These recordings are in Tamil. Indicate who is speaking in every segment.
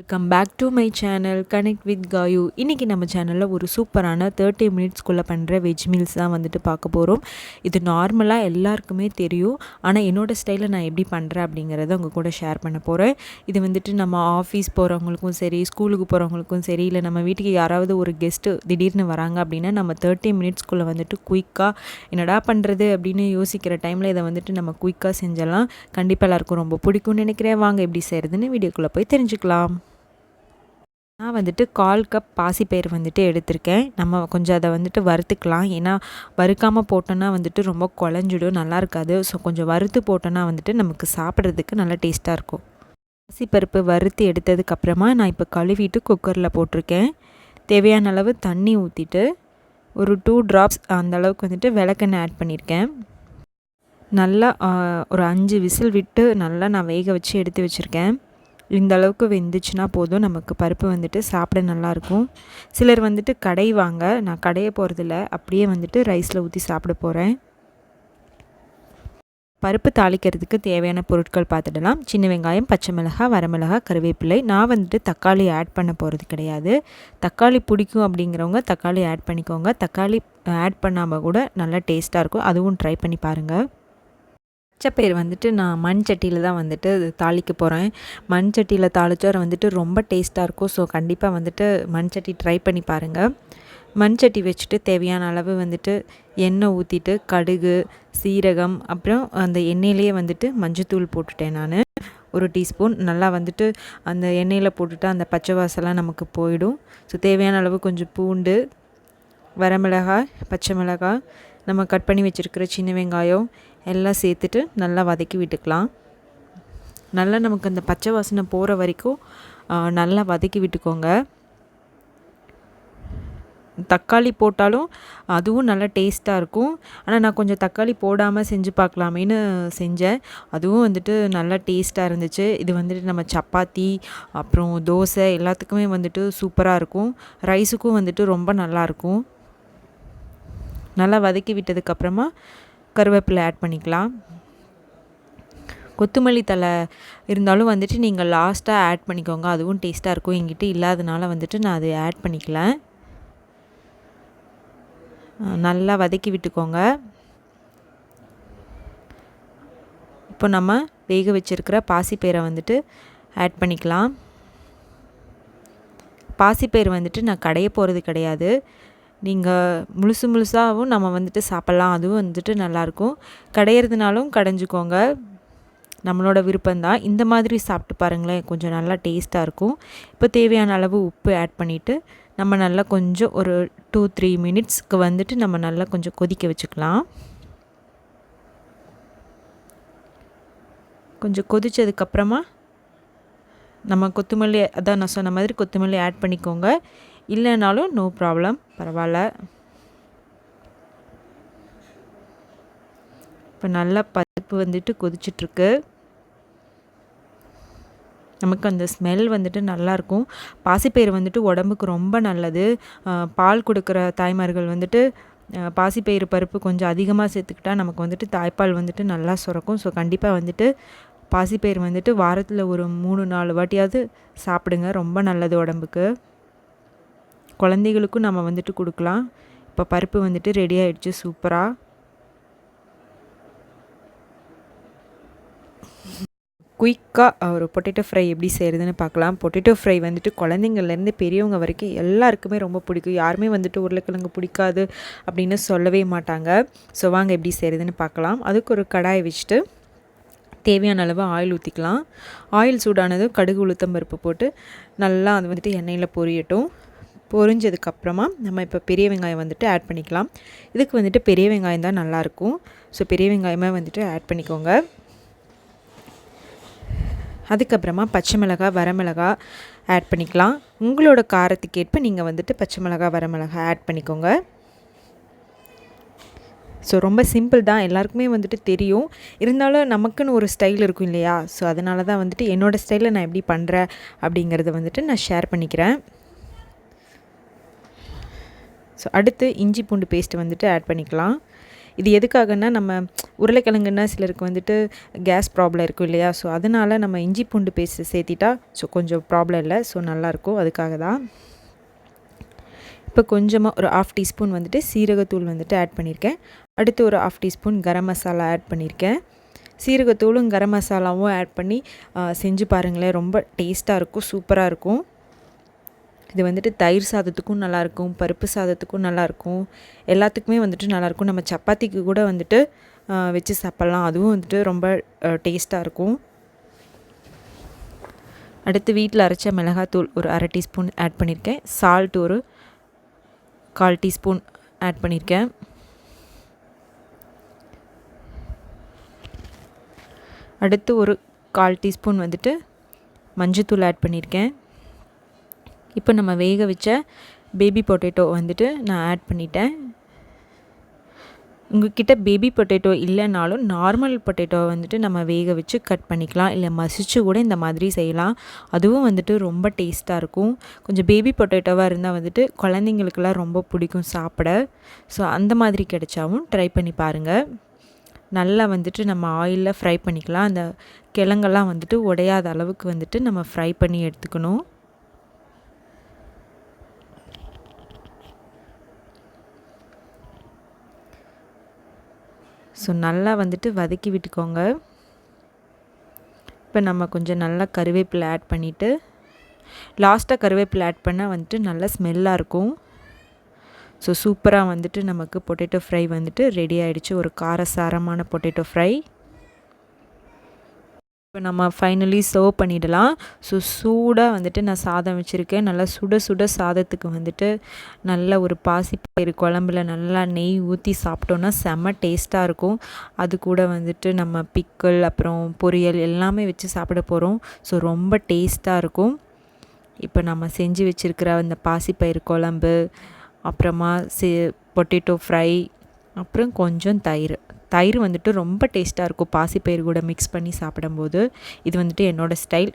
Speaker 1: Welcome back to my channel connect with Gayu. இன்றைக்கி நம்ம சேனலில் ஒரு சூப்பரான 30 மினிட்ஸ்க்குள்ளே பண்ணுற வெஜ் மீல்ஸ் தான் வந்துட்டு பார்க்க போகிறோம். இது நார்மலாக எல்லாருக்குமே தெரியும், ஆனால் என்னோடய ஸ்டைலில் நான் எப்படி பண்ணுறேன் அப்படிங்கிறத உங்கள் கூட ஷேர் பண்ண போகிறேன். இது வந்துட்டு நம்ம ஆஃபீஸ் போகிறவங்களுக்கும் சரி, ஸ்கூலுக்கு போகிறவங்களுக்கும் சரி, இல்லை நம்ம வீட்டுக்கு யாராவது ஒரு கெஸ்ட்டு திடீர்னு வராங்க அப்படின்னா நம்ம 30 மினிட்ஸ்க்குள்ளே வந்துட்டு குயிக்காக என்னடா பண்ணுறது அப்படின்னு யோசிக்கிற டைமில் இதை வந்துட்டு நம்ம குயிக்காக செஞ்சலாம். கண்டிப்பாக எல்லாருக்கும் ரொம்ப பிடிக்கும்னு நினைக்கிறேன். வாங்க எப்படி செய்கிறதுன்னு வீடியோக்குள்ளே போய் தெரிஞ்சுக்கலாம். நான் வந்துட்டு 1/4 கப் பாசிப்பயிறு வந்துட்டு எடுத்திருக்கேன். நம்ம கொஞ்சம் அதை வந்துட்டு வறுத்துக்கலாம். ஏன்னா வறுக்காமல் போட்டோன்னா வந்துட்டு ரொம்ப குழஞ்சிடும், நல்லா இருக்காது. ஸோ கொஞ்சம் வறுத்து போட்டோன்னா வந்துட்டு நமக்கு சாப்பிட்றதுக்கு நல்லா டேஸ்ட்டாக இருக்கும். பாசிப்பருப்பு வறுத்து எடுத்ததுக்கப்புறமா நான் இப்போ கழுவிட்டு குக்கரில் போட்டிருக்கேன். தேவையான அளவு தண்ணி ஊற்றிட்டு ஒரு 2 ட்ராப்ஸ் அந்த அளவுக்கு வந்துட்டு விளக்கெண்ணெய் ஆட் பண்ணியிருக்கேன். நல்லா ஒரு 5 விசில் விட்டு நல்லா நான் வேக வச்சு எடுத்து வச்சுருக்கேன். இந்த அளவுக்கு வெந்துச்சுன்னா போதும், நமக்கு பருப்பு வந்துட்டு சாப்பிட நல்லாயிருக்கும். சிலர் வந்துட்டு கடைவாங்க, நான் கடைய போகிறதில்ல, அப்படியே வந்துட்டு ரைஸில் ஊற்றி சாப்பிட போகிறேன். பருப்பு தாளிக்கிறதுக்கு தேவையான பொருட்கள் பார்த்துடலாம். சின்ன வெங்காயம், பச்சை மிளகாய், வரமிளகாய், கருவேப்பிலை. நான் வந்துட்டு தக்காளி ஆட் பண்ண போகிறது கிடையாது. தக்காளி பிடிக்கும் அப்படிங்கிறவங்க தக்காளி ஆட் பண்ணிக்கோங்க. தக்காளி ஆட் பண்ணாமல் கூட நல்லா டேஸ்ட்டாக இருக்கும், அதுவும் ட்ரை பண்ணி பாருங்கள். பச்சைப்பயிறு வந்துட்டு நான் மண் சட்டியில் தான் வந்துட்டு தாளிக்க போகிறேன். மண் சட்டியில் தாளிச்சோரை வந்துட்டு ரொம்ப டேஸ்ட்டாக இருக்கும். ஸோ கண்டிப்பாக வந்துட்டு மண் சட்டி ட்ரை பண்ணி பாருங்கள். மண் சட்டி வச்சுட்டு தேவையான அளவு வந்துட்டு எண்ணெய் ஊற்றிட்டு கடுகு, சீரகம், அப்புறம் அந்த எண்ணெயிலேயே வந்துட்டு மஞ்சத்தூள் போட்டுட்டேன் நான் 1 டீஸ்பூன். நல்லா வந்துட்டு அந்த எண்ணெயில் போட்டுட்டு அந்த பச்சை வாசலாம் நமக்கு போயிடும். ஸோ தேவையான அளவு கொஞ்சம் பூண்டு, வரமிளகாய், பச்சை மிளகாய், நம்ம கட் பண்ணி வச்சுருக்கிற சின்ன வெங்காயம் எல்லாம் சேர்த்துட்டு நல்லா வதக்கி விட்டுக்கலாம். நல்லா நமக்கு அந்த பச்சை வாசனை போகிற வரைக்கும் நல்லா வதக்கி விட்டுக்கோங்க. தக்காளி போட்டாலும் அதுவும் நல்லா டேஸ்ட்டாக இருக்கும். ஆனால் நான் கொஞ்சம் தக்காளி போடாமல் செஞ்சு பார்க்கலாமேன்னு செஞ்சேன். அதுவும் வந்துட்டு நல்லா டேஸ்ட்டாக இருந்துச்சு. இது வந்துட்டு நம்ம சப்பாத்தி, அப்புறம் தோசை எல்லாத்துக்குமே வந்துட்டு சூப்பராக இருக்கும். ரைஸுக்கும் வந்துட்டு ரொம்ப நல்லாயிருக்கும். நல்லா வதக்கி விட்டதுக்கப்புறமா கருவேப்பிலை ஆட் பண்ணிக்கலாம். கொத்தமல்லி தழை இருந்தாலும் வந்துட்டு நீங்கள் லாஸ்ட்டாக ஆட் பண்ணிக்கோங்க, அதுவும் டேஸ்ட்டாக இருக்கும். என்கிட்ட இல்லாதனால வந்துட்டு நான் அதை ஆட் பண்ணிக்கல. நல்லா வதக்கி விட்டுக்கோங்க. இப்போ நம்ம வேக வச்சுருக்கிற பாசிப்பயிரை வந்துட்டு ஆட் பண்ணிக்கலாம். பாசிப்பயிறு வந்துட்டு நான் கடைய போகிறது கிடையாது, நீங்கள் முழுசாகவும் நம்ம வந்துட்டு சாப்பிட்லாம், அதுவும் வந்துட்டு நல்லாயிருக்கும். கடையிறதுனாலும் கடைஞ்சிக்கோங்க, நம்மளோட விருப்பம்தான். இந்த மாதிரி சாப்பிட்டு பாருங்களேன், கொஞ்சம் நல்லா டேஸ்ட்டாக இருக்கும். இப்போ தேவையான அளவு உப்பு ஆட் பண்ணிவிட்டு நம்ம நல்லா கொஞ்சம் ஒரு 2-3 மினிட்ஸ்க்கு வந்துட்டு நம்ம நல்லா கொஞ்சம் கொதிக்க வச்சுக்கலாம். கொஞ்சம் கொதித்ததுக்கப்புறமா நம்ம கொத்தமல்லி, அதான் நான் சொன்ன மாதிரி கொத்தமல்லி ஆட் பண்ணிக்கோங்க. இல்லைனாலும் நோ ப்ராப்ளம், பரவாயில்ல. இப்போ நல்லா பருப்பு வந்துட்டு கொதிச்சிட்ருக்கு. நமக்கு அந்த ஸ்மெல் வந்துட்டு நல்லாயிருக்கும். பாசிப்பயிறு வந்துட்டு உடம்புக்கு ரொம்ப நல்லது. பால் கொடுக்குற தாய்மார்கள் வந்துட்டு பாசிப்பயிறு பருப்பு கொஞ்சம் அதிகமாக சேர்த்துக்கிட்டா நமக்கு வந்துட்டு தாய்ப்பால் வந்துட்டு நல்லா சுரக்கும். ஸோ கண்டிப்பாக வந்துட்டு பாசிப்பயிறு வந்துட்டு வாரத்தில் ஒரு 3-4 வாட்டியாவது சாப்பிடுங்க, ரொம்ப நல்லது உடம்புக்கு. குழந்தைகளுக்கும் நம்ம வந்துட்டு கொடுக்கலாம். இப்போ பருப்பு வந்துட்டு ரெடி ஆகிடுச்சு சூப்பராக. குயிக்காக ஒரு பொட்டேட்டோ ஃப்ரை எப்படி செய்கிறதுன்னு பார்க்கலாம். பொட்டேட்டோ ஃப்ரை வந்துட்டு குழந்தைங்கள்லேருந்து பெரியவங்க வரைக்கும் எல்லாருக்குமே ரொம்ப பிடிக்கும். யாருமே வந்துட்டு உருளைக்கிழங்கு பிடிக்காது அப்படின்னு சொல்லவே மாட்டாங்க. ஸோ வாங்க எப்படி செய்கிறதுன்னு பார்க்கலாம். அதுக்கு ஒரு கடாயை வச்சுட்டு தேவையான அளவு ஆயில் ஊற்றிக்கலாம். ஆயில் சூடானதும் கடுகு, உளுத்தம் பருப்பு போட்டு நல்லா அது வந்துட்டு எண்ணெயில் பொரியட்டும். பொரிஞ்சதுக்கப்புறமா நம்ம இப்போ பெரிய வெங்காயம் வந்துட்டு ஆட் பண்ணிக்கலாம். இதுக்கு வந்துட்டு பெரிய வெங்காயம் தான் நல்லாயிருக்கும். ஸோ பெரிய வெங்காயமே வந்துட்டு ஆட் பண்ணிக்கோங்க. அதுக்கப்புறமா பச்சை மிளகாய், வரமிளகாய் ஆட் பண்ணிக்கலாம். உங்களோட காரத்துக்கேற்ப நீங்கள் வந்துட்டு பச்சை மிளகாய், வரமிளகாய் ஆட் பண்ணிக்கோங்க. ஸோ ரொம்ப சிம்பிள் தான், எல்லாருக்குமே வந்துட்டு தெரியும். இருந்தாலும் நமக்குன்னு ஒரு ஸ்டைல் இருக்கும் இல்லையா? ஸோ அதனால தான் வந்துட்டு என்னோடய ஸ்டைலில் நான் எப்படி பண்ணுறேன் அப்படிங்கிறத வந்துட்டு நான் ஷேர் பண்ணிக்கிறேன். ஸோ அடுத்து இஞ்சி பூண்டு பேஸ்ட்டு வந்துட்டு ஆட் பண்ணிக்கலாம். இது எதுக்காகன்னா நம்ம உருளைக்கிழங்குன்னா சிலருக்கு வந்துட்டு கேஸ் ப்ராப்ளம் இருக்கும் இல்லையா, ஸோ அதனால் நம்ம இஞ்சி பூண்டு பேஸ்ட் சேர்த்திட்டா ஸோ கொஞ்சம் ப்ராப்ளம் இல்லை, ஸோ நல்லாயிருக்கும். அதுக்காக தான். இப்போ கொஞ்சமாக ஒரு 1/2 டீஸ்பூன் வந்துட்டு சீரகத்தூள் வந்துட்டு ஆட் பண்ணியிருக்கேன். அடுத்து ஒரு 1/2 டீஸ்பூன் கரம் மசாலா ஆட் பண்ணியிருக்கேன். சீரகத்தூளும் கரம் மசாலாவும் ஆட் பண்ணி செஞ்சு பாருங்களேன், ரொம்ப டேஸ்ட்டாக இருக்கும், சூப்பராக இருக்கும். இது வந்துட்டு தயிர் சாதத்துக்கும் நல்லாயிருக்கும், பருப்பு சாதத்துக்கும் நல்லாயிருக்கும், எல்லாத்துக்குமே வந்துட்டு நல்லாயிருக்கும். நம்ம சப்பாத்திக்கு கூட வந்துட்டு வச்சு சாப்பிட்லாம், அதுவும் வந்துட்டு ரொம்ப டேஸ்ட்டாக இருக்கும். அடுத்து வீட்டில் அரைச்ச மிளகாத்தூள் ஒரு 1/2 டீஸ்பூன் ஆட் பண்ணியிருக்கேன். சால்ட் ஒரு 1/4 டீஸ்பூன் ஆட் பண்ணியிருக்கேன். அடுத்து ஒரு 1/4 டீஸ்பூன் வந்துட்டு மஞ்சத்தூள் ஆட் பண்ணியிருக்கேன். இப்போ நம்ம வேக வச்ச பேபி பொட்டேட்டோ வந்துட்டு நான் ஆட் பண்ணிட்டேன். உங்கள்கிட்ட பேபி பொட்டேட்டோ இல்லைனாலும் நார்மல் பொட்டேட்டோ வந்துட்டு நம்ம வேக வச்சு கட் பண்ணிக்கலாம், இல்லை மசிச்சு கூட இந்த மாதிரி செய்யலாம், அதுவும் வந்துட்டு ரொம்ப டேஸ்ட்டாக இருக்கும். கொஞ்சம் பேபி பொட்டேட்டோவாக இருந்தால் வந்துட்டு குழந்தைங்களுக்கெல்லாம் ரொம்ப பிடிக்கும் சாப்பிட. ஸோ அந்த மாதிரி கிடைச்சாவும் ட்ரை பண்ணி பாருங்கள். நல்லா வந்துட்டு நம்ம ஆயிலில் ஃப்ரை பண்ணிக்கலாம். அந்த கிழங்கெல்லாம் வந்துட்டு உடையாத அளவுக்கு வந்துட்டு நம்ம ஃப்ரை பண்ணி எடுத்துக்கணும். ஸோ நல்லா வந்துட்டு வதக்கி விட்டுக்கோங்க. இப்போ நம்ம கொஞ்சம் நல்லா கருவேப்பிலை ஆட் பண்ணிவிட்டு, லாஸ்ட்டாக கருவேப்பிலை ஆட் பண்ணால் வந்துட்டு நல்லா ஸ்மெல்லாக இருக்கும். ஸோ சூப்பராக வந்துட்டு நமக்கு பொட்டேட்டோ ஃப்ரை வந்துட்டு ரெடி ஆகிடுச்சு, ஒரு காரசாரமான பொட்டேட்டோ ஃப்ரை. இப்போ நம்ம ஃபைனலி சர்வ் பண்ணிடலாம். ஸோ சூடாக வந்துட்டு நான் சாதம் வச்சுருக்கேன். நல்லா சுட சுட சாதத்துக்கு வந்துட்டு நல்ல ஒரு பாசிப்பயிறு குழம்புல நல்லா நெய் ஊற்றி சாப்பிட்டோன்னா செம்ம டேஸ்ட்டாக இருக்கும். அது கூட வந்துட்டு நம்ம பிக்கிள் அப்புறம் பொரியல் எல்லாமே வச்சு சாப்பிட போகிறோம். ஸோ ரொம்ப டேஸ்ட்டாக இருக்கும். இப்போ நம்ம செஞ்சு வச்சுருக்கிற அந்த பாசிப்பயிறு குழம்பு, அப்புறமா பொட்டேட்டோ ஃப்ரை, அப்புறம் கொஞ்சம் தயிர் வந்துட்டு ரொம்ப டேஸ்ட்டாக இருக்கும் பாசிப்பயிறு கூட மிக்ஸ் பண்ணி சாப்பிடும்போது. இது வந்துட்டு என்னோடய ஸ்டைல்.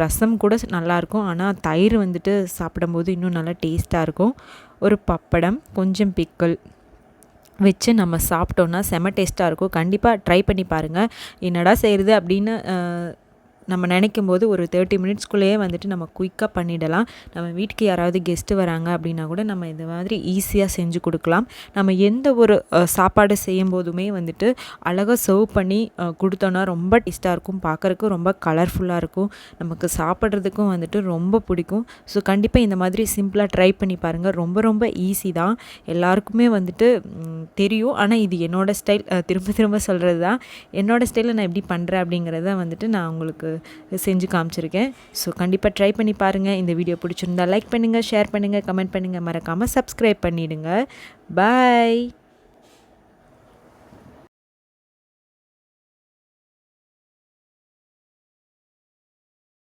Speaker 1: ரசம் கூட நல்லாயிருக்கும், ஆனால் தயிர் வந்துட்டு சாப்பிடும்போது இன்னும் நல்லா டேஸ்ட்டாக இருக்கும். ஒரு பப்படம், கொஞ்சம் பிக்கிள் வச்சு நம்ம சாப்பிட்டோன்னா செம டேஸ்ட்டாக இருக்கும். கண்டிப்பாக ட்ரை பண்ணி பாருங்கள். என்னடா செய்கிறது அப்படின்னு நம்ம நினைக்கும் போது ஒரு 30 மினிட்ஸ்குள்ளேயே வந்துட்டு நம்ம குயிக்காக பண்ணிடலாம். நம்ம வீட்டுக்கு யாராவது கெஸ்ட்டு வராங்க அப்படின்னா கூட நம்ம இந்த மாதிரி ஈஸியாக செஞ்சு கொடுக்கலாம். நம்ம எந்த ஒரு சாப்பாடு செய்யும் போதுமே வந்துட்டு அழகாக சர்வ் பண்ணி கொடுத்தோன்னா ரொம்ப டேஸ்ட்டாக இருக்கும், பார்க்குறதுக்கும் ரொம்ப கலர்ஃபுல்லாக இருக்கும், நமக்கு சாப்பிட்றதுக்கும் வந்துட்டு ரொம்ப பிடிக்கும். ஸோ கண்டிப்பாக இந்த மாதிரி சிம்பிளாக ட்ரை பண்ணி பாருங்கள். ரொம்ப ரொம்ப ஈஸி தான், எல்லாருக்குமே வந்துட்டு தெரியும். ஆனால் இது என்னோடய ஸ்டைல், திரும்ப திரும்ப சொல்கிறது தான். என்னோடய ஸ்டைலில் நான் எப்படி பண்ணுறேன் அப்படிங்கிறத வந்துட்டு நான் உங்களுக்கு செஞ்சு காமிச்சிருக்கேன். ஸோ கண்டிப்பாக ட்ரை பண்ணி பாருங்கள். இந்த வீடியோ பிடிச்சிருந்தா லைக் பண்ணுங்கள், ஷேர் பண்ணுங்கள், கமெண்ட் பண்ணுங்கள், மறக்காமல் சப்ஸ்கிரைப் பண்ணிவிடுங்க. பாய்.